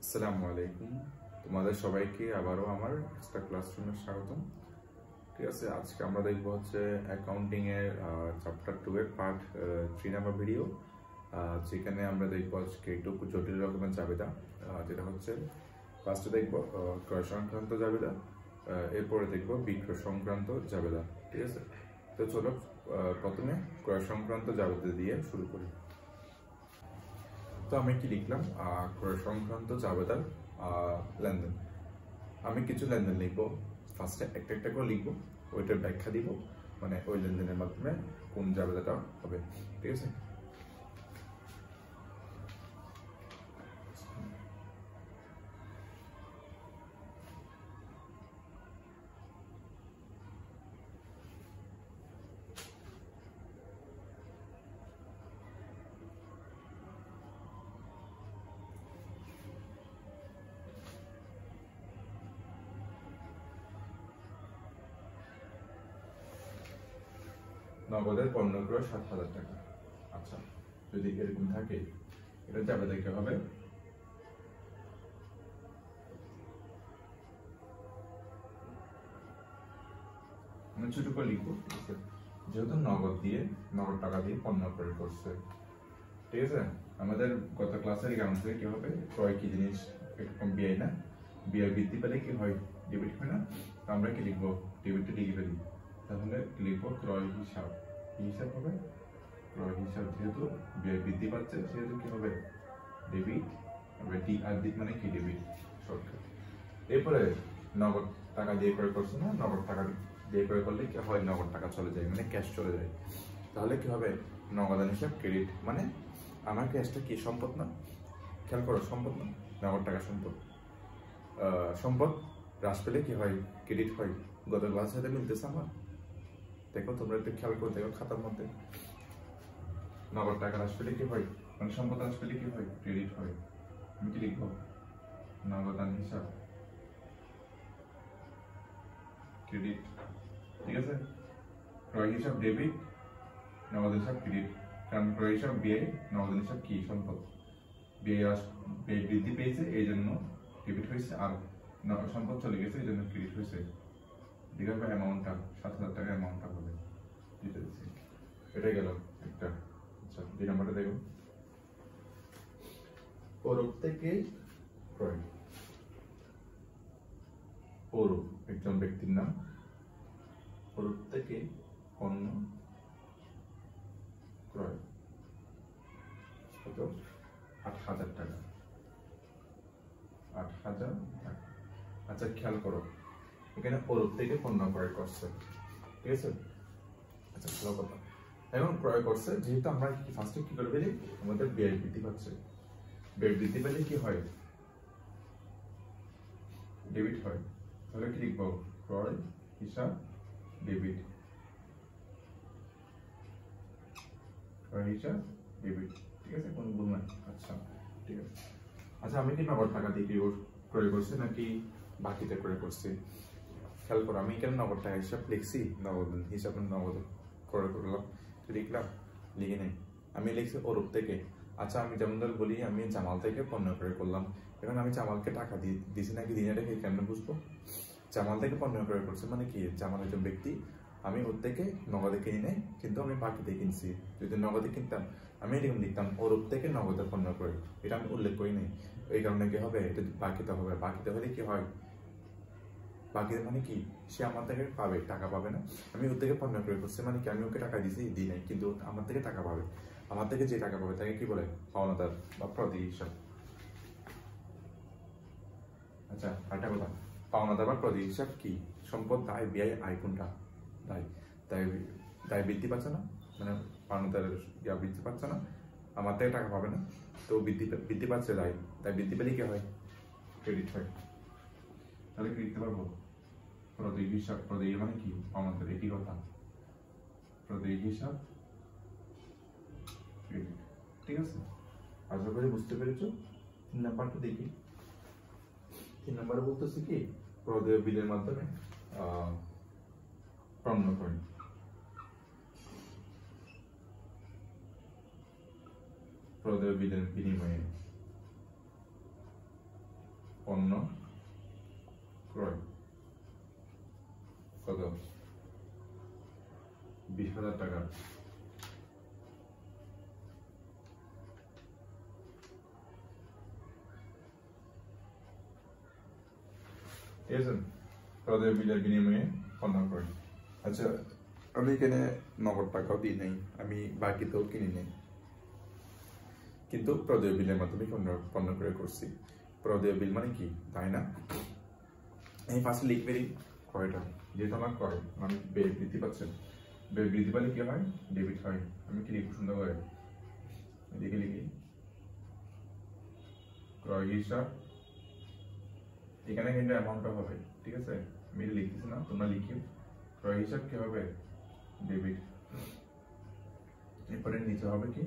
আসসালামু আলাইকুম। তোমাদের সবাইকে আবারও আমার এক্সট্রা ক্লাসরুমে স্বাগতম। ঠিক আছে, আজকে আমরা দেখবো হচ্ছে অ্যাকাউন্টিং এর চ্যাপ্টার 2 এর পার্ট 3 নাম্বার ভিডিও, যেখানে আমরা দেখবো আজকে একটু জটিল রকমের জাবেদা, যেটা হচ্ছে ফার্স্টে দেখবো ক্রয় সংক্রান্ত জাবেদা, এরপরে দেখবো বিক্রয় সংক্রান্ত জাবেদা। ঠিক আছে, তো চলো প্রথমে ক্রয় সংক্রান্ত জাবেদা দিয়ে শুরু করি। তো আমি কি লিখলাম, ক্রয় সংক্রান্ত জাবেদার লেনদেন। আমি কিছু লেনদেন লিখবো, ফার্স্টে একটা একটা করে লিখবো, ওইটার ব্যাখ্যা দিব, মানে ওই লেনদেনের মাধ্যমে কোন জাবেদাটা হবে। ঠিক আছে, নগদের পণ্য ক্রয় 7,000 টাকা। আচ্ছা, যদি এরকম থাকে এটা জাবেদা কি হবে? আমি ছোট করে লিখবো। ঠিক আছে, যেহেতু নগদ টাকা দিয়ে পণ্য ক্রয় করছে। ঠিক আছে, আমাদের গত ক্লাসের একাউন্ট থেকে কি হবে, ক্রয় কি জিনিস এরকম ব্যয় না, ব্যয় বৃদ্ধি পেলে কি হয়, ডেবিট হয় না। তো আমরা কি লিখবো, ডেবিটটা লিখে ফেলি, তাহলে লিখবো ক্রয় হিসাব। কি হিসাব হবে? ক্রয় হিসাব। যেহেতু ব্যয় বৃদ্ধি পাচ্ছে সেহেতু কি হবে, ডেবিট হবে। ডি আর ডি মানে কি, ডেবিট শর্টকাট। এরপরে নগদ টাকা দিয়ে ক্রয় করছে না, নগদ টাকা দিয়ে ক্রয় করলে কি হয়, নগদ টাকা চলে যায়, মানে ক্যাশ চলে যায়। তাহলে কি হবে, নগদান হিসাব ক্রেডিট। মানে আমার ক্যাশটা কি সম্পদ না, খেয়াল করো, সম্পদ না, নগদ টাকা সম্পদ। সম্পদ হ্রাস পেলে কি হয়, ক্রেডিট হয়। গত ক্লাসের সাথে মিলতেছে আমার, দেখো তোমরা একটু খেয়াল করে দেখো খাতার মধ্যে। নগদ টাকা হ্রাস পেলে কি হয়, মানে সম্পদ হ্রাস পেলে কি হয়, ক্রেডিট হয়। আমি কি লিখবো, নগদান হিসাব ক্রেডিট। ঠিক আছে, ক্রয় হিসাব ডেবিট, নগদ হিসাব ক্রেডিট। কারণ ক্রয় হিসাব ব্যয়, নগদ হিসাব কি, সম্পদ। ব্যয় বৃদ্ধি পেয়েছে এই জন্য ডেবিট হয়েছে, আর সম্পদ চলে গেছে এই জন্য ক্রেডিট হয়েছে। ঠিক আছে, অ্যামাউন্টটা 7,000 টাকা অ্যামাউন্টটা হবে। এটাই গেল একটা। আচ্ছা, 2 নম্বরটা দেখো, পৌরব থেকে ক্রয়। পৌরব একজন ব্যক্তির নাম, পৌরব থেকে পণ্য ক্রয় কত, 8,000 টাকা। 8,000 টাকা। আচ্ছা, খেয়াল করো, এখানে পৌরব থেকে পণ্য ক্রয় করছে। ঠিক আছে, আচ্ছা ভালো কথা। এখন ক্রয় করছে, যেহেতু আমরা ফার্স্টে কি করে ফেলি, আমাদের ব্যয় বৃদ্ধি পাচ্ছে। ব্যয় বৃদ্ধি পেলে কি হয়, ডেবিট হয়। তাহলে কি লিখবো, ক্রয় হিসাব ডেবিট। ক্রয় হিসাব ডেবিট। ঠিক আছে, কোনো ভুল নাই। আচ্ছা ঠিক আছে। আচ্ছা, আমি কি নগদ টাকা দিয়ে ক্রয় করছি নাকি বাকিতে ক্রয় করছি? খেয়াল করো, আমি কেন নগদ টাকা হিসাব লিখছি, নগদ হিসাবে নগদ ক্রয় করলাম, লিখলাম, লিখে নেই, আমি লিখছি ওরূপ থেকে। আচ্ছা, আমি যেমন ধর বলি, আমি জামাল থেকে পণ্য ক্রয় করলাম। এখন আমি জামালকে টাকা দিছি নাকি দিনে রেখে কেন বুঝবো? জামাল থেকে পণ্য ক্রয় করছে মানে কি, জামাল একজন ব্যক্তি, আমি ওর থেকে নগদে কিনি নাই, কিন্তু আমি বাকিতে কিনছি। যদি নগদে কিনতাম আমি এরকম লিখতাম, ওরূপ থেকে নগদে পণ্য ক্রয়, এটা আমি উল্লেখ করি নাই। এই কারণে কি হবে, এটা বাকিতে হবে। বাকিতে হলে কি হয়, বাকিতে মানে কি, সে আমার থেকে পাবে, টাকা পাবে না। আমি ওর থেকে পণ্য ক্রয় করছি মানে কি, আমি ওকে টাকা দিছি, দিই নাই, কিন্তু আমার থেকে টাকা পাবে। আমার থেকে যে টাকা পাবে তাকে কি বলে, পাওনাদার বা প্রতি হিসাব। আচ্ছা, আরেকটা কথা, পাওনাদার বা প্রতি হিসাব কি, সম্পদ, দায়, ব্যয়, আয় কোনটা, দায়। দায় দায় বৃদ্ধি পাচ্ছে না, মানে পাওনাদারের বৃদ্ধি পাচ্ছে না, আমার থেকে টাকা পাবে না, তো বৃদ্ধি পাচ্ছে দায়। দায় বৃদ্ধি পেলে কি হয়, ক্রেডিট হয়। তাহলে কি লিখতে পারবো, প্রতীক হিসাব। প্রতীক মানে কি, আমাদের একই কথা, প্রতীক হিসাব ক্রেডিট। ঠিক আছে, আশা করি বুঝতে পেরেছো। 3 নাম্বারটা দেখি। 3 নাম্বারে বলতেছি কি, প্রদেয় বিলের মাধ্যমে পণ্য ক্রয়। প্রদেয় বিলের বিনিময়ে পণ্য ক্রয় কত 20,000 টাকা। ঠিক আছে, প্রদেয় বিলের বিনিময়ে পণ্য ক্রয়। আচ্ছা, আমি এখানে নগদ টাকাও দিই নাই, আমি বাকিতেও কিনি নাই, কিন্তু প্রদেয় বিলের মাধ্যমে পণ্য ক্রয় করছি। প্রদেয় বিল মানে কি তাই না? আমি ফার্স্টে লিখবে ক্রয়টা, যেহেতু আমার ক্রয়, আমি ব্যয় বৃদ্ধি পাচ্ছেন, ব্যয় বৃদ্ধি পালে কি হয়? ডেবিট হয়। আমি কি লিখব সুন্দর করে? এদিকে লিখি ক্রয় হিসাব, এখানে কিন্তু অ্যামাউন্টটা হবে, ঠিক আছে? আমি লিখতেছি না, তোমরা লিখিও। ক্রয় হিসাব কি হবে? ডেবিট। এরপরে নিচে হবে কি,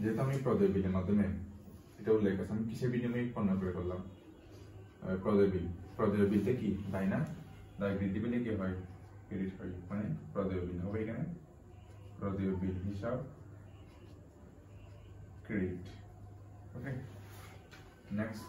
যেহেতু আমি প্রদেয় বিলের মাধ্যমে, এটা উল্লেখ আছে, আমি কিসের বিনিময়ে পণ্য ক্রয় করলাম? প্রদেয় বিল। প্রদেয় বিলতে কি দায় না? দায় বৃদ্ধি পেলে কি হয়? ক্রেডিট হয়, মানে প্রদেয় বিল হবে এখানে প্রদেয় বিল হিসাব ক্রেডিট। ওকে, নেক্সট।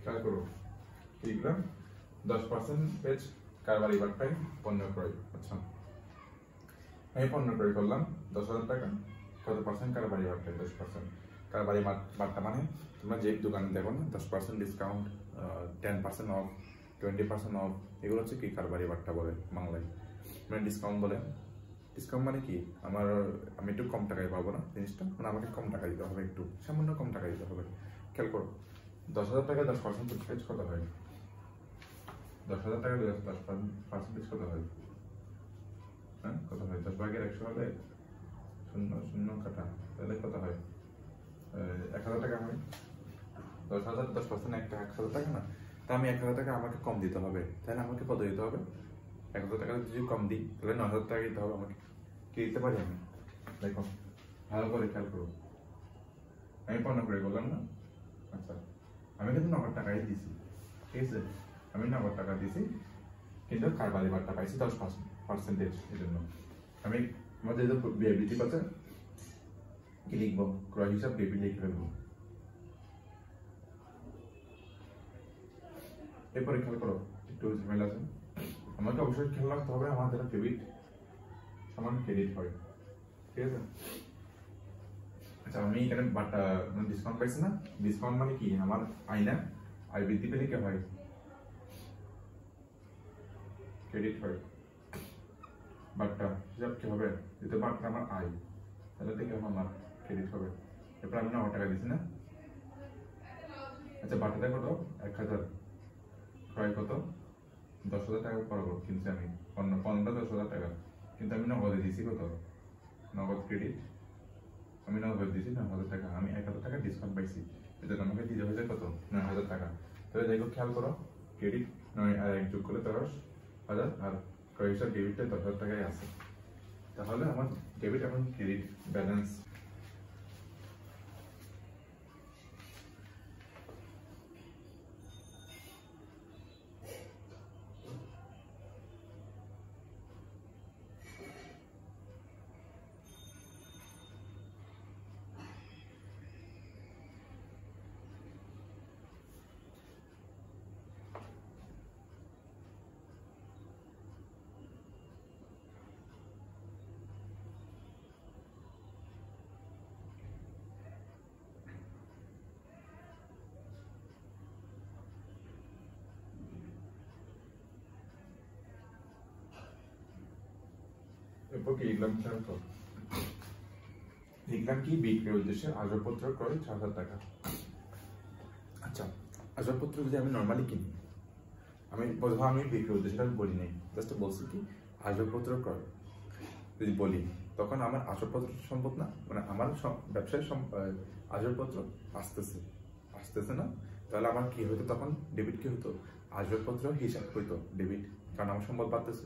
খেয়াল করো, লিখলাম 10% কারবারি বাট্টায় পণ্য ক্রয়। আচ্ছা, আমি পণ্য ক্রয় করলাম 10,000 টাকা, কত পার্সেন্ট কারবারি বাট্টায়? 10%। কারবারি বাট্টা মানে তোমরা যে দোকানে দেখো না, 10% ডিসকাউন্ট, 10% অফ, 20% অফ, এগুলো হচ্ছে কি কারবারি বাট্টা বলে বাংলায়, মানে ডিসকাউন্ট বলে। ডিসকাউন্ট মানে কি, আমি একটু কম টাকায় পাবো না জিনিসটা, মানে আমাকে কম টাকা দিতে হবে, একটু সামান্য কম টাকা দিতে হবে। খেয়াল করো, 10,000 টাকা 10% কত হয়? 10,000 টাকা 10% কত হয়? হ্যাঁ, কত হয়? 10 ভাগের 100 হলে 0 0 কাটা, তাহলে কত হয়? 1,000 টাকা হয়। 10,000 10% একটা 1,000 টাকা না? তা আমি 1,000 টাকা আমাকে কম দিতে হবে, তাহলে আমাকে কত দিতে হবে? 1,000 টাকা যদি কম দিই, তাহলে 9,000 টাকা দিতে হবে আমাকে। কি দিতে পারি আমি? দেখো ভালো করে খেয়াল করো, আমি পণ্য ক্রয় করলাম না? আচ্ছা, আমি কিন্তু নগদ টাকাই দিছি, ঠিক আছে? আমি নগদ টাকা দিছি, কিন্তু কারবারি বাট্টা পাইছি 10%। এই জন্য আমি আমাদের যেহেতু ব্যয় বৃদ্ধি পাচ্ছে, কি লিখবো? ক্রয় হিসাব ডেবিট লিখে ফেলবো। এরপরে খেয়াল করো, একটু ঝামেলা আছে, আমাকে অবশ্যই খেয়াল রাখতে হবে আমাদের ডেবিট সমান ক্রেডিট হয়, ঠিক আছে? আচ্ছা, আমি এখানে বাট্টা মানে ডিসকাউন্ট পাইছি না? ডিসকাউন্ট মানে কি, আমার আয় বৃদ্ধি পেলে কি হয়? ক্রেডিট হয়। বাট্টা হিসাব কি হবে? যেহেতু বাট্টা আমার আয়, তাহলে থেকে আমার ক্রেডিট হবে। এরপর আমি 9 টাকা দিচ্ছি না? আচ্ছা, বাট্টাটা কত? 1,000। ক্রয় কত? 10,000 টাকা বরাবর কিনছি আমি, পণ্যটা 10,000 টাকা, কিন্তু আমি নগদে দিছি কত? নগদ ক্রেডিট, আমি নগদ দিছি 9,000 টাকা, আমি 1,000 টাকা ডিসকাউন্ট পাইছি, এজন্য আমাকে দিতে হয়েছে কত? 9,000 টাকা। তাহলে দেখো খেয়াল করো, ক্রেডিট 9 আর 1 যোগ করলে 10,000, আর ক্রয় হিসাব ডেবিটটা 10,000 টাকায় আছে। তাহলে আমার ডেবিট এবং ক্রেডিট ব্যালেন্স এরপর কি লিখলাম খেয়াল করো, লিখলাম কি বিক্রির উদ্দেশ্যে আসবাবপত্র ক্রয় 6,000 টাকা। আচ্ছা, আসবাবপত্র যদি আমি নর্মালি কিনি, আমি বোধহয় আমি বিক্রির উদ্দেশ্যটা আমি বলি নাই, জাস্ট বলছি কি আসবাবপত্র ক্রয় যদি বলি, তখন আমার আসবাবপত্র সম্পদ না, মানে আমার ব্যবসায় আসবাবপত্র আসতেছে না, তাহলে আমার কি হতো তখন? ডেবিট কি হতো? আসবাবপত্র হিসাব হইতো ডেবিট, কারণ আমার সম্পদ বাড়তেছে।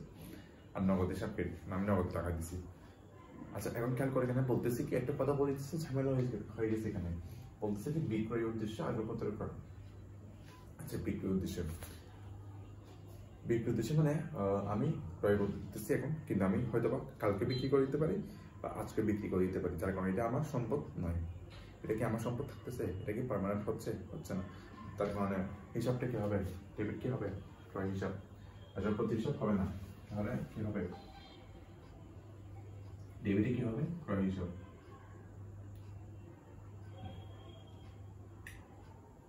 আর নগদ হিসাব ক্রেডিট, আমি নগদ টাকা দিছি। আচ্ছা, এখন খেয়াল করে এখানে বলতেছি কি, একটা কথা বলতেছে ঝামেলা হয়ে গেছে এখানে, বলতেছে কি বিক্রয়ের উদ্দেশ্যে আসবাবপত্র ক্রয়। আচ্ছা, বিক্রয়ের উদ্দেশ্যে মানে আমি ক্রয় করতেছি এখন, কিন্তু আমি হয়তো বা কালকে বিক্রি করে দিতে পারি বা আজকে বিক্রি করে দিতে পারি, যার কারণে এটা আমার সম্পদ নয়। এটা কি আমার সম্পদ থাকতেছে? এটা কি পার্মানেন্ট হচ্ছে না? তার কারণে হিসাবটা কি হবে? ডেবিট কি হবে? ক্রয় হিসাব। আসবাবপত্র হিসাব হবে না, তাহলে কি হবে? ডেবিটে কি হবে? ক্রয় হিসাব।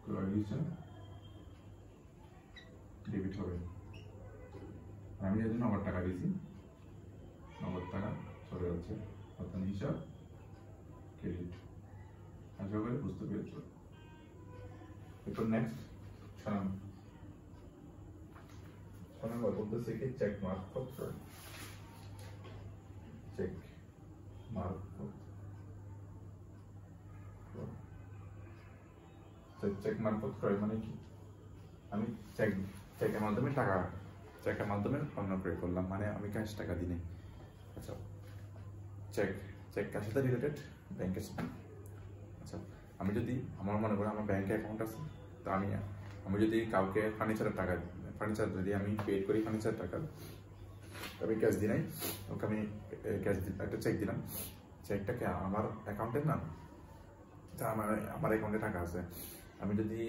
ক্রয় হিসাব ডেবিট হবে। আমি যদি নগদ টাকা দিয়েছি, নগদ টাকা চলে যাচ্ছে, অর্থাৎ হিসাব ক্রেডিট। আশা করি বুঝতে পেরেছ। এরপর নেক্সট 6 নম্বর বলতেছে কি চেক মারফত ক্রয়। চেক মারফত ক্রয় মানে কি? আমি চেকের মাধ্যমে পণ্য ক্রয় করলাম, মানে আমি ক্যাশ টাকা দিই। আচ্ছা, চেক কার সাথে রিলেটেড? ব্যাংকের সাথে। আচ্ছা, আমি যদি আমার মনে করি আমার ব্যাংকে অ্যাকাউন্ট আছে, তো আমি যদি কাউকে ফার্নিচার যদি আমি পেড করি ফার্নিচার টাকা, আমি ক্যাশ দিই নাই, ওকে আমি একটা চেক দিলাম, চেকটাকে আমার অ্যাকাউন্টের না, তা আমার অ্যাকাউন্টে টাকা আছে, আমি যদি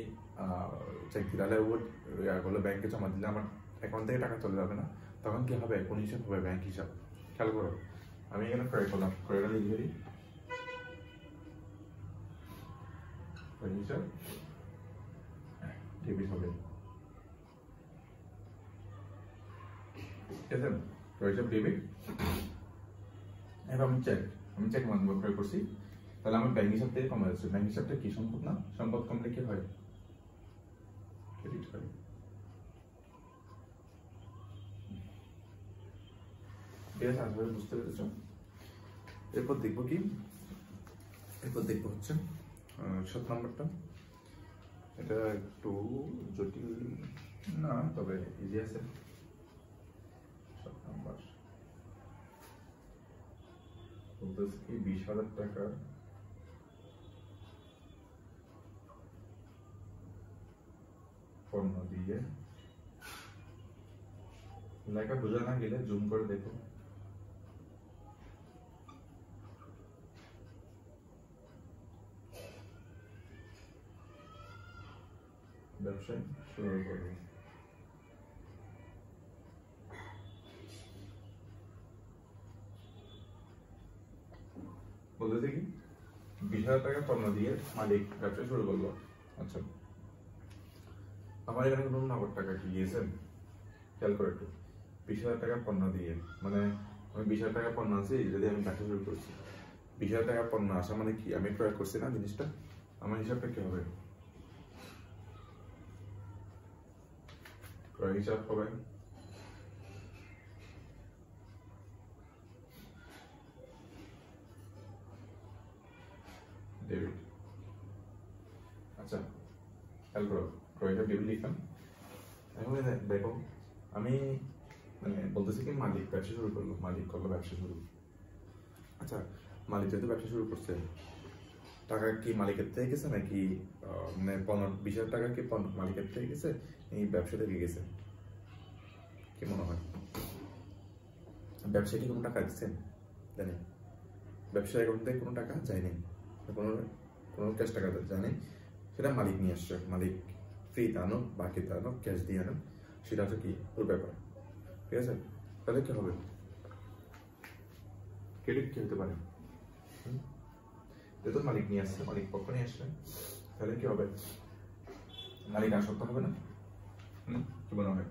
চেক দিই তাহলে ওগুলো ব্যাংকে জমা দিলে আমার অ্যাকাউন্ট থেকে টাকা চলে যাবে না, তখন কি হবে? কোন হিসাব হবে? ব্যাংক হিসাব। খেয়াল করো, আমি এখানে ক্রয় করলাম, ক্রয়টা লিখে দিই, হিসাব ডেবিট হবে। ঠিক আছে, ক্রয় হিসাব ডেবিট। এবার আমি চেক মাধ্যমে ক্রয় করছি, তাহলে আমার ব্যাংক হিসাব থেকে কমে যাচ্ছে। ব্যাংক হিসাবটা কি? সম্পদ না? সম্পদ কমলে কি হয়? ক্রেডিট হয়। ঠিক আছে, আসলে বুঝতে পেরেছ। এরপর দেখবো হচ্ছে 7 নম্বরটা। এটা একটু জটিল না, তবে ইজি আছে। 7 নম্বর বলতেছে কি 20,000 টাকা পণ্য দিয়ে, লেখা বোঝা না গেলে জুম করে দেখো। ব্যবসায় শুরু করবে। বলতেছে কি 20,000 টাকা পণ্য দিয়ে মালিক ব্যবসা শুরু করলো। আচ্ছা, আমার এখানে কোনো নগদ টাকা কি গিয়েছেন? খেয়াল করে একটু, 20,000 টাকা পণ্য দিয়ে, মানে আমি 20,000 টাকা পণ্য আছে, যদি আমি ব্যবসা শুরু করছি, 20,000 টাকা পণ্য আসা মানে কি? আমি ক্রয় করছি না জিনিসটা, আমার হিসাবটা কি হবে? ক্রয় হিসাব হবে ডেবিট। আচ্ছা, খেয়াল করো, ক্রয় হিসাব ডেবিট লিখলাম। এখন দেখো, আমি মানে বলতেছি কি মালিক ব্যবসা শুরু করলো, ব্যবসা শুরু। আচ্ছা, মালিক যেহেতু ব্যবসা শুরু করছে, টাকা কি মালিকের থেকে গেছে নাকি মানে 20,000 টাকা কি মালিকের থেকে গেছে, এই ব্যবসা থেকে গেছে? কি মনে হয়? ব্যবসায় কি কোনো টাকা দিচ্ছেন? জানি ব্যবসায় অ্যাকাউন্ট থেকে কোনো টাকা যায়নি, কোনো ক্যাশ টাকা যায়নি, সেটা মালিক নিয়ে আসছে। মালিক ফ্রিতে আনো, বাকিতে আনো, ক্যাশ দিয়ে আনো, সেটা হচ্ছে কি ওর ব্যাপার। ঠিক আছে, তাহলে কি হবে? ক্রেডিট কি হতে পারে? যেহেতু মালিক নিয়ে আসছে, মালিক পক্ষ নিয়ে আসছে, তাহলে কি হবে? মালিক আসক্ত হবে না? কি মনে হয়?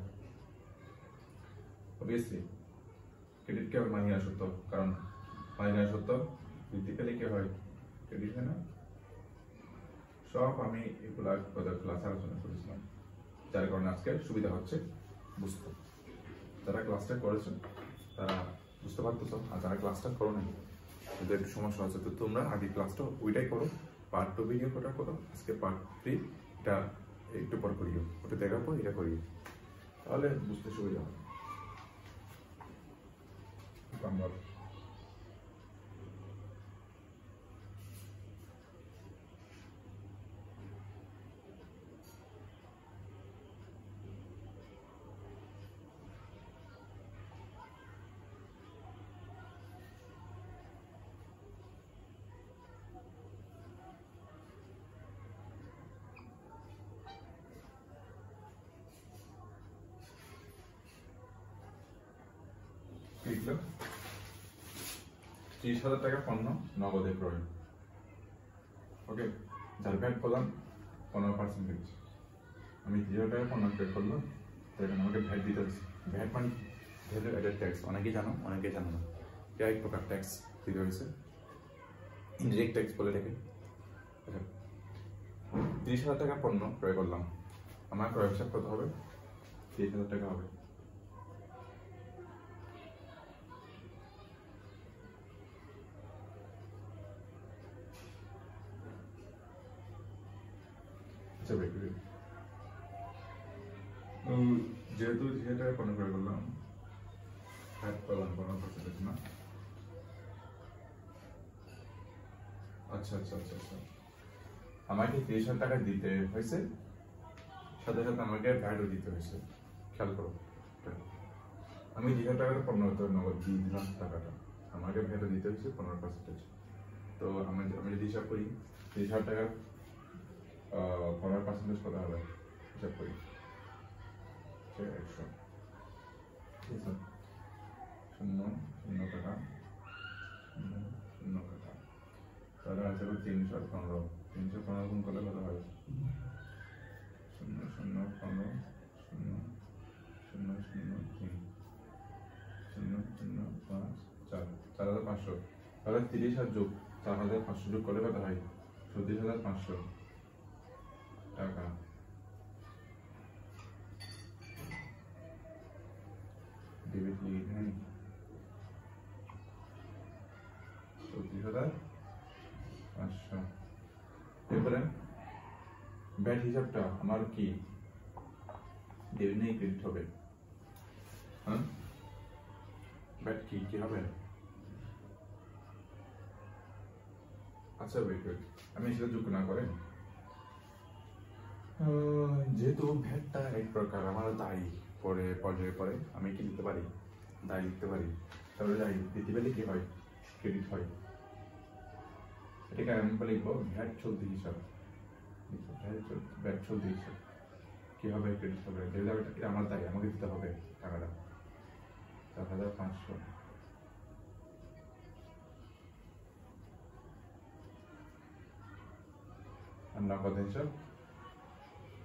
অবভিয়াসলি ক্রেডিট কি হবে? মালিক আসক্ত, কারণ মালিক আসক্ত বৃদ্ধি পেলে কি হয়? ক্রেডিট হয় না? সব আমি এগুলা ক্লাসে আলোচনা করেছিলাম, যার কারণে আজকে সুবিধা হচ্ছে বুঝতে। যারা ক্লাসটা করেছেন তারা বুঝতে পারতেছ, আর যারা ক্লাসটা করো নাই তাদের একটু সমস্যা হচ্ছে। তো তোমরা আগে ক্লাসটা ওইটাই করো, পার্ট 2 ভিডিও কোটা করো, আজকে পার্ট 3 এটা একটু পর করিও, ওটা দেখার পর এটা করিও, তাহলে বুঝতে সুবিধা হবে। আমরা লিখলো 30,000 টাকা পণ্য নগদে ক্রয়। ওকে, যার ভ্যাট প্রদান 15%। আমি 30,000 টাকা পণ্য ক্রয় করলাম, তাহলে আমাকে ভ্যাট দিতে হচ্ছে। ভ্যাট মানে ভ্যালু অ্যাডেড ট্যাক্স, অনেকেই জানো অনেকেই জানো না। এটা এক প্রকার ট্যাক্স দিতে হয়েছে, ইনডিরেক্ট ট্যাক্স বলে থাকে। 30,000 টাকা পণ্য ক্রয় করলাম, আমার ক্রয় হিসাব কত হবে? 30,000 টাকা হবে। যেহেতু 30,000 টাকা পণ্য ক্রয় করলাম, ভ্যাট প্রদান 15% না? আচ্ছা আচ্ছা আচ্ছা আচ্ছা, আমাকে 30,000 টাকা দিতে হয়েছে, সাথে সাথে আমাকে ভ্যাটও দিতে হয়েছে। খেয়াল করো, আমি 30,000 টাকার পণ্য নগদ দিয়ে দিলাম টাকাটা, আমাকে ভ্যাটও দিতে হয়েছে 15%। তো আমি যদি হিসাব করি 30,000 টাকার 15% কত হবে হিসাব করি, 100, ঠিক আছে, 0 টাকা, 0 টাকা, তাহলে আছে 315। 315 গুণ করলে কত হয়? 0 0 15 0 0 0 3 0 0 5 4, 4,500। তাহলে 30,000 যোগ 4,500 যোগ করলে কত হয়? 34,500 টাকা। ডেবিট লিখে নেই, 34,500। এরপরে ব্যাট হিসাবটা আমার কি ডেবিট নেই ক্রেডিট হবে? হ্যাঁ, ব্যাট কি কি হবে? আচ্ছা ওয়েট ওয়েট, আমি সেটা যোগ না করে, যেহেতু ভ্যাটটা এক প্রকার আমার দায়ী, পরে পর্যায়ে পরে আমি কি লিখতে পারি? দায়ী লিখতে পারি। তাহলে দায়ী দিতে পারলে কি হয়? ক্রেডিট হয়। এটাকে আমি লিখবো ভ্যাট চলতি হিসাব। ভ্যাট চলতি হিসাব কি হবে? ক্রেডিট হবে। এটা আমার দায়ী, আমাকে দিতে হবে টাকাটা। 4,500। আর নগদ হিসাব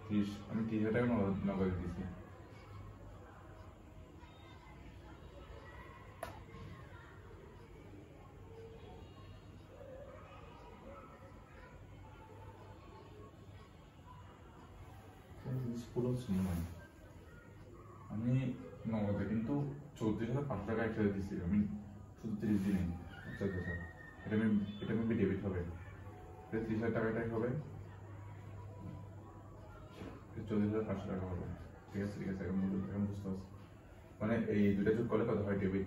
30, আমি 30,000 টাকা নগদ দিয়েছি। আমি নগদে কিন্তু 34,500 টাকা একসাথে দিচ্ছি, আমি শুধু 30 দিনে। আচ্ছা আচ্ছা, এটা মেবি ডেবিট হবে। 30,000 টাকাটাই হবে, 34,500 টাকা হবে। ঠিক আছে ঠিক আছে, এখন বুঝতে পারছি। মানে এই দুটা যোগ করলে কত হয়? ডেবিট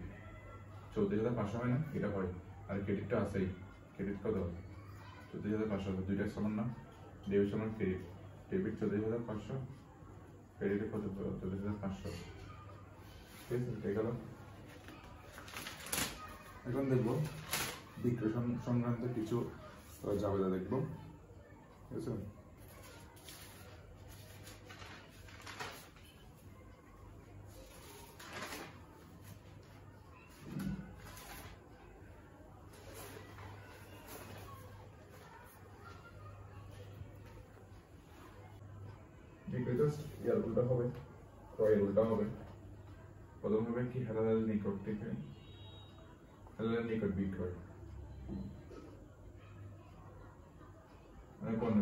34,500 হয় না? এটা হয়। আর ক্রেডিটটা আছেই, ক্রেডিট কত? 34,500, দুইটা সমান না? ডেবিট সমান ক্রেডিট। ডেবিট 34,500, ক্রেডিটে কত? 34,500। ঠিক আছে, হয়ে গেল। এখন দেখবো বিক্রয় সংক্রান্ত কিছু জাবেদা দেখবো, ঠিক আছে। ইয়ার উল্টা হবে, ক্রয়ের উল্টা হবে। প্রথম হবে কি? হালালের নিকট থেকে, হালালের নিকট বিক্রয়।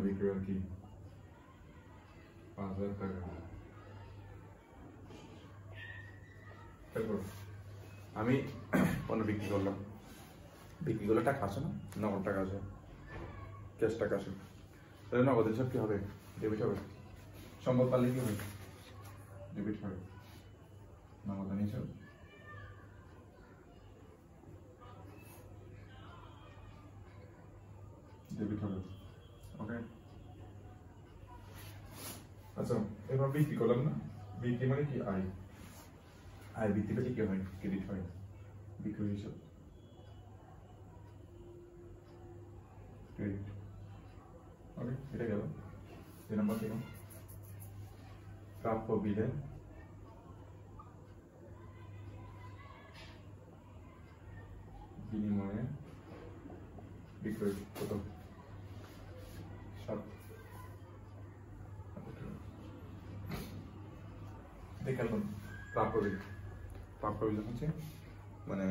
বিক্রি আর কি 5,000 টাকা। তারপর আমি পণ্য বিক্রি করলাম, বিক্রি করলে টাকা আসে না, নগদ টাকা আসে, ক্যাশ টাকা আসে। তাহলে নগদ হিসাব কি হবে? ডেবিট হবে। সম্পদ পারলে কি হবে? ডেবিট হবে। নগদ হিসাব ডেবিট হবে। ওকে, আচ্ছা এবার বিক্রি করলাম না, বিক্রি মানে কি? আয়। আয় বৃদ্ধি পেলে কি হয়? ক্রেডিট হয়। বিক্রয় হিসাব ক্রেডিট। ওকে, এটা গেল 2 নম্বর থেকে। প্রাপ্য বিলে বিনিময়ে বিক্রয় কত? 7। দেখালাম প্রাপ্য বিল। প্রাপ্য বিল হচ্ছে মানে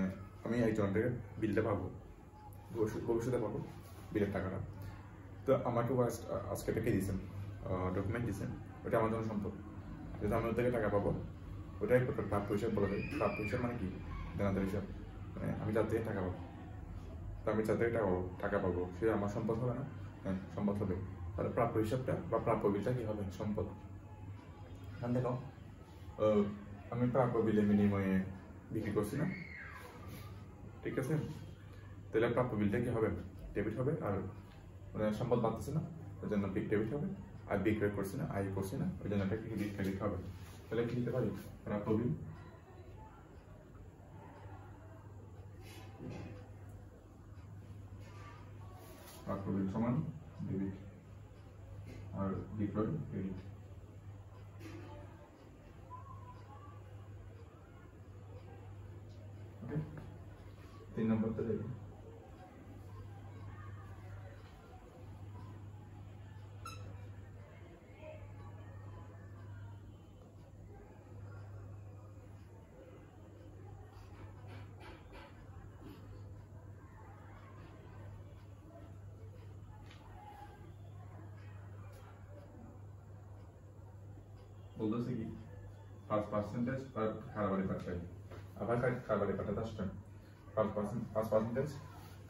আমি একজন থেকে বিলটা পাবো, ভবিষ্যতে পাবো বিলের টাকাটা। তো আমাকে আজকে টাকা দিয়েছেন, ডকুমেন্ট দিয়েছেন, ওটা আমার জন্য সম্পদ। যেহেতু আমি ওর থেকে টাকা পাবো, ওটাই প্রাপ্য হিসাব বলা হয়। প্রাপ্য হিসাব মানে কি? দেনাদার হিসাব, মানে আমি যার থেকে টাকা পাবো। তো আমি যার থেকে টাকা পাবো সেটা আমার সম্পদ হবে না? হ্যাঁ, সম্পদ হবে। তাহলে প্রাপ্য হিসাবটা বা প্রাপ্য বিলটা কি হবে? সম্পদ। এখন দেখো, আমি প্রাপ্য বিলের বিনিময়ে বিক্রি করছি না, ঠিক আছে? তাহলে প্রাপ্য বিলটা কি হবে? ডেবিট হবে। আর সম্পদ বাড়তেছে না, ওই জন্য ডেবিট হবে। আর বিক্রয় করছি না, আয় করছি না, ওই জন্য এটা ক্রেডিট হবে। তাহলে কি দিতে পারি? প্রাপ্য বিল সমান ডেবিট আর বিক্রয় ক্রেডিট। ওকে, 3 নম্বরটা দেখি। বলতেছে কি 5% তার কারবারি পাঠায়, আবার কারবারি পাঠাতে আসছেন 5%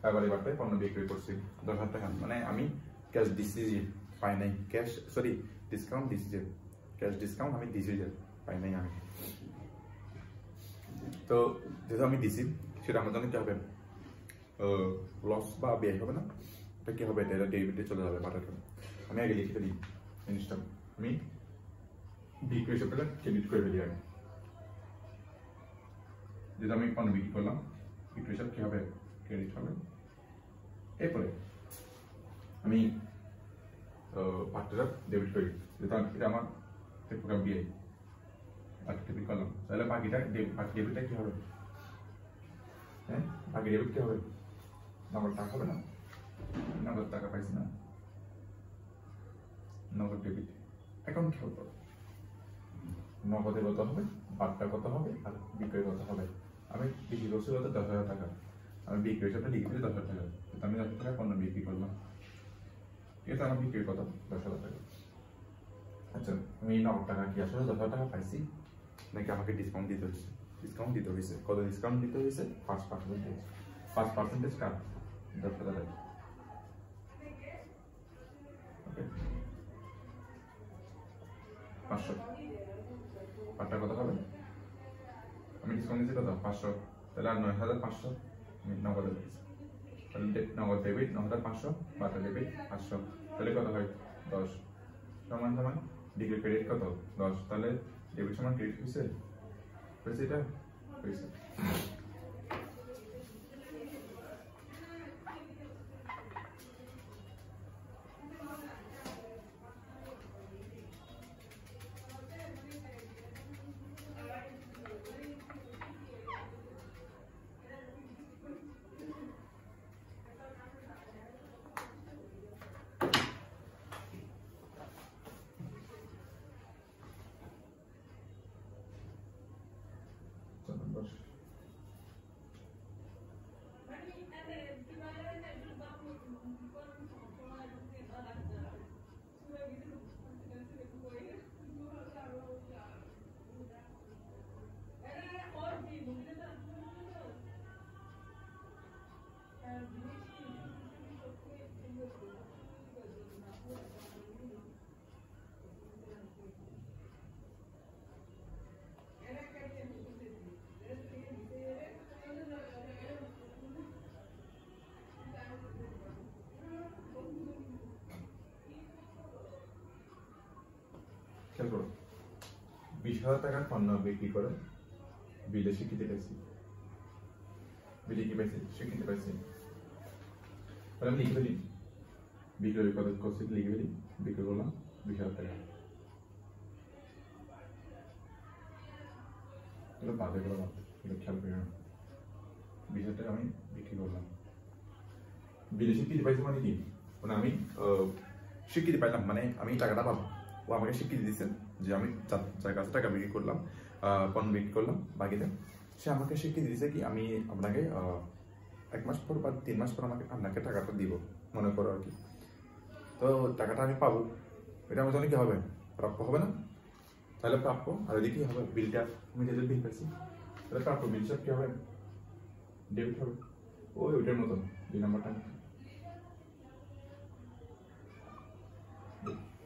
কারবারি পাঠায় পণ্য বিক্রি করছি 10,000 টাকা। মানে আমি ক্যাশ দিচ্ছি যে পাই নাই, ক্যাশ সরি ডিসকাউন্ট দিচ্ছি যে, ক্যাশ ডিসকাউন্ট আমি দিচ্ছি যে পাই নাই আমি। তো যেহেতু আমি দিছি, সেটা আমার জন্য কি হবে? লস বা ব্যয় হবে না। এটা কি হবে? এটা ডেবিটে চলে যাবে, পাঠাতে। আমি আগে লিখে দিই জিনিসটা, আমি বিক্রয় হিসাবটা ক্রেডিট করে ফেলি আমি। যেটা আমি পণ্য বিক্রি করলাম, বিক্রয় হিসাব কি হবে? ক্রেডিট হবে। এরপরে আমি পার্টটা ডেবিট করি, যেটা এটা আমার প্রোগ্রাম দিয়ে ডেবিট করলাম। তাহলে বাকিটা বাকি ডেবিটটা কি হবে? হ্যাঁ, বাকি ডেবিট কি হবে? নগদ টাকা হবে না? নগদ টাকা পাইছি না, নগদ ডেবিট। এখন খেয়াল করো, নগদে কত হবে, বাট্টা কত হবে, আর বিক্রয় কত হবে। আমি বিক্রি করছি কত? 10,000 টাকা। আমি বিক্রয় হিসাবটা লিখে দিই 10,000 টাকা। কিন্তু আমি 10,000 টাকা পণ্য বিক্রি করলাম, ঠিক আছে? আমার বিক্রি কত? 10,000 টাকা। আচ্ছা, আমি নগদ টাকা কি আসলে 10,000 টাকা পাইছি, নাকি আমাকে ডিসকাউন্ট দিতে হচ্ছে? ডিসকাউন্ট দিতে হয়েছে। কত ডিসকাউন্ট দিতে হয়েছে? 5%। 5% কার? 10,000 টাকা। ওকে, 500। বাট্টা কত হবে? আমি ডিসকাউন্ট দিচ্ছি কত? 500। তাহলে আর 9,500 আমি নগদে দিচ্ছি। তাহলে নগদ ডেবিট 9,500, বাট্টা ডেবিট 500। তাহলে কত হয়? 10 সমান সমান ডিগ্রি ক্রেডিট কত? 10। তাহলে ডেবিট সমান ক্রেডিট হয়েছে, হয়েছে এটা হয়েছে। 20,000 টাকার পণ্য বিক্রি করে বিলে স্বীকৃতি পাইছি। বিলে কি পাইছি? স্বীকৃতি পাইছি। তাহলে আমি লিখে ফেলি, বিক্রয় কত করছি লিখে ফেলি, বিক্রি করলাম 20,000 টাকা। এটা বাদে করে বাদ, এটা খেয়াল করি না। 20,000 টাকা আমি বিক্রি করলাম, বিলে স্বীকৃতি পাইছি মানে কি? মানে আমি স্বীকৃতি পাইলাম, মানে আমি টাকাটা পাবো। ও আমাকে স্বীকৃতি দিচ্ছে যে আমি যার কাছে টাকা বিক্রি করলাম, পণ্য বিক্রি করলাম বাকিতে, সে আমাকে স্বীকৃতি দিচ্ছে কি আমি আপনাকে 1 মাস পর বা 3 মাস পর আপনাকে টাকাটা দিব, মনে করো আর কি। তো টাকাটা আমি পাবো, এটা আমার জন্য কি হবে? প্রাপ্য হবে না? তাহলে প্রাপ্য, আর এদিকে কি হবে? বিলটা আমি যেটা বিল পাইছি, তাহলে প্রাপ্য বিল সব কি হবে? ডেবিট হবে। ওইটার মতন 2 নম্বরটা।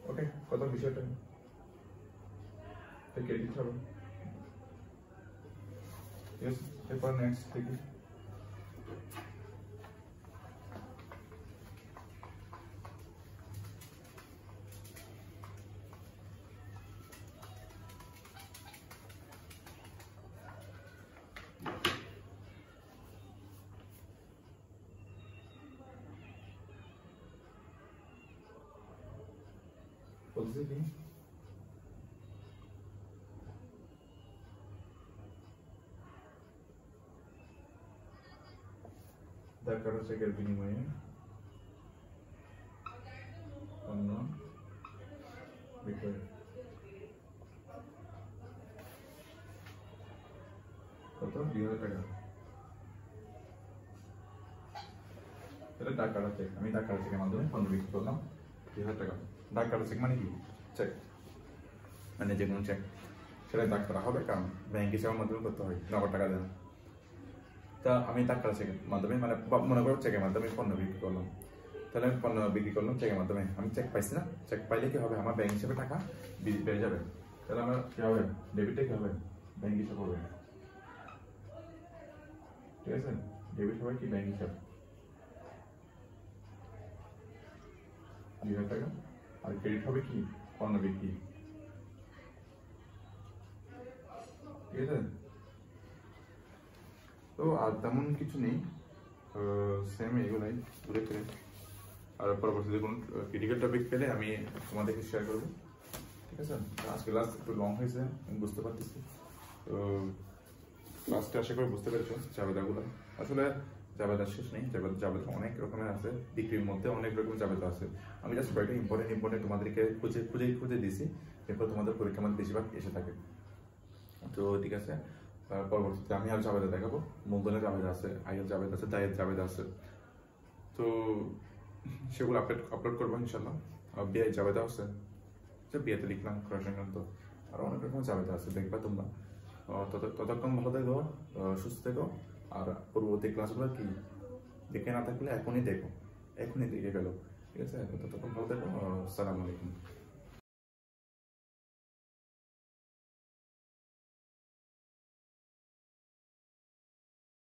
ওকে, কত বিষয়টা ক্রেডিট হবে। ঠিক আছে, এরপর নেক্সট দেখি। বলছি কি দরকার চেকের বিনিময়ে পণ্য বিক্রয় কত? 2,000 টাকা। তাহলে টাকাটা চেক, আমি টাকাটা চেকের মাধ্যমে পণ্য বিক্রি করলাম 2,000 টাকা। টাকাটা চেক মানে কি? চেক মানে যে কোনো চেক, সেটা দাগ করা হবে, কারণ ব্যাংক হিসাবের মাধ্যমে করতে হয়, নগদ টাকা দেন। তা আমি টাকা চেকের মাধ্যমে, মানে মনে করো চেকের মাধ্যমে পণ্য বিক্রি করলাম, তাহলে আমি পণ্য বিক্রি করলাম চেকের মাধ্যমে, আমি চেক পাইছি না? চেক পাইলে কি হবে? আমার ব্যাংক হিসাবে টাকা পেয়ে যাবে। তাহলে আমার কি হবে? ডেবিটে কি হবে? ব্যাংক হিসাব হবে। ঠিক আছে, ডেবিট হবে কি ব্যাংক হিসাব 2,000 টাকা, আর ক্রেডিট হবে কি? পণ্য বিক্রি। ঠিক আছে, তো আর তেমন কিছু নেই, সেম এগুলাই ঘুরে ফিরে। আর পরবর্তীতে কোনো ক্রিটিক্যাল টপিক পেলে আমি তোমাদেরকে শেয়ার করবো। ঠিক আছে, আজকে ক্লাস একটু লং হয়েছে আমি বুঝতে পারতেছি। তো ক্লাসটা আশা করে বুঝতে পেরেছো। জাবেদাগুলো আসলে জাবেদা শেষ নেই, জাবেদা অনেক রকমের আছে, ডিগ্রির মধ্যে অনেক রকমের জাবেদা আছে। আমি জাস্ট কয়েকটা ইম্পর্টেন্ট তোমাদেরকে খুঁজে দিছি, এরপর তোমাদের পরীক্ষার মধ্যে বেশিরভাগ এসে থাকে। তো ঠিক আছে, পরবর্তীতে আমি আর জাবেদা দেখাবো। মূলধনের জাবেদা আছে, আইএল জাবেদা আছে, দায়ের জাবেদা আছে, তো সেগুলো আপলোড করবো ইনশাল্লাহ। বিয়ে জাবেদা আছে, বিয়েতে লিখলাম ক্রয় সংক্রান্ত, আরো অনেক রকমের জাবেদা আছে, দেখবা তোমরা। ততক্ষণ ভালো থেকো, সুস্থ থেকো, আর পূর্ববর্তী ক্লাসগুলো কি দেখে না থাকলে এখনই দেখো, এখনই দেখে গেলো। ঠিক আছে, ততক্ষণ ভালো থেকো। আসসালামু আলাইকুম।